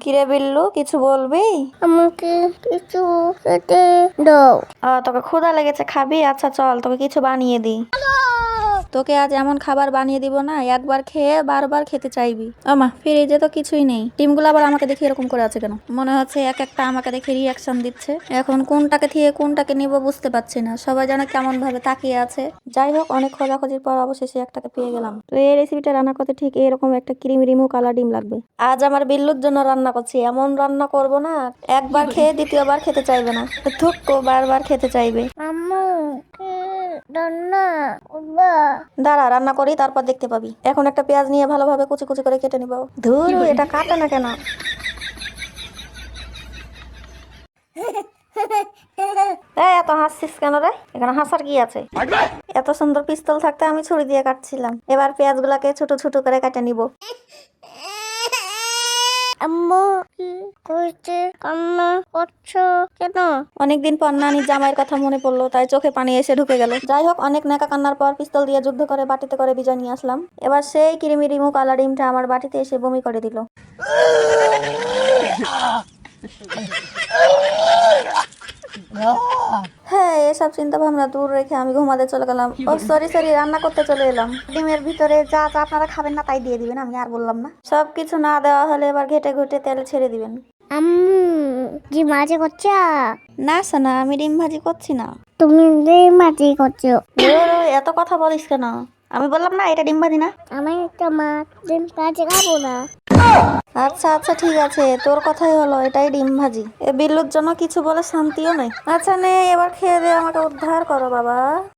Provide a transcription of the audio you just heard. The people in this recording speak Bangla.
কিরে বিল্লু, কিছু বলবি? আমাকে কিছু খেতে দাও। তোকে ক্ষুধা লেগেছে, খাবি? আচ্ছা চল, তোকে কিছু বানিয়ে দিই। তোকে আজ এমন খাবার বানিয়ে দিব না, একবার খেয়ে বারবার খেতে চাইবি। মা, ফ্রিজে তো কিছুই নেই। ডিমগুলো আবার আমাকে দেখে এরকম করে আছে কেন? মনে হচ্ছে এক একটা আমাকে দেখে রিয়াকশন দিচ্ছে। এখন কোনটাকে থেকে কোনটাকে নিব বুঝতে পারছি না। সবাই যেন কেমন ভাবে তাকিয়ে আছে। যাই হোক, অনেক খোঁজাখুঁজির পর অবশেষে একটাকে পেয়ে গেলাম। তো এই রেসিপিটা রান্না করতে ঠিক এরকম একটা ক্রিম রিমু কালা ডিম লাগবে। আজ আমার বিল্লুর জন্য রান্না করছি, এমন রান্না করব না একবার খেয়ে দ্বিতীয়বার খেতে চাইবে না, থুকো বারবার খেতে চাইবে। আম্মু কি রান্না করবা? দাঁড়া, রান্না করি তারপর দেখতে পাবি। এখন একটা পেঁয়াজ নিয়ে ভালোভাবে কুচি কুচি করে কেটে নিব। ধুরু, এটা কাটে না কেন? এত হাসছিস কেন রে? এখানে হাসার কি আছে? এত সুন্দর পিস্তল থাকতে আমি ছুরি দিয়ে কাটছিলাম। এবার পেঁয়াজ গুলাকে ছোট ছোট করে কেটে নিব। আম্মু কি করছে? কান্না করছো কেন? অনেকদিন পর নানির জামাইয়ের কথা মনে পড়লো, তাই চোখে পানি এসে ঢুকে গেল। যাই হোক, অনেক নেকা কান্নার পর পিস্তল দিয়ে যুদ্ধ করে বাটিতে করে বিজয় নিয়ে আসলাম। এবার সেই কিরিমি রিমু কালা ডিমটা আমার বাটিতে এসে বমি করে দিল। হ্যাঁ, এসব চিন্তা ভাবনা দূর রেখে আমি ঘুমাতে চলে গেলাম। ও সরি, রান্না করতে চলে এলাম। ডিমের ভিতরে যা যা আপনারা খাবেন না তাই দিয়ে দিবেন, আমি আর বললাম না। সবকিছু না দেওয়া হলে এবার ঘেটে ঘুটে তেল ছেড়ে দিবেন। আম্মু কি মাঝে করছো? না সোনা, আমি ডিম ভাজি করছি না। তুমি যে মাঝে করছো। এত কথা বলিস কেন? আমি বললাম না এটা ডিম ভাজি না। আমি তো মাছ ডিম ভাজি খাবো না। আচ্ছা আচ্ছা ঠিক আছে, তোর কথাই হলো, এটাই ডিম ভাজি। এ বিল্লুর জন্য কিছু বলে শান্তিও নেই। আচ্ছা নে, এবার খেয়ে দিয়ে আমাকে উদ্ধার করো বাবা।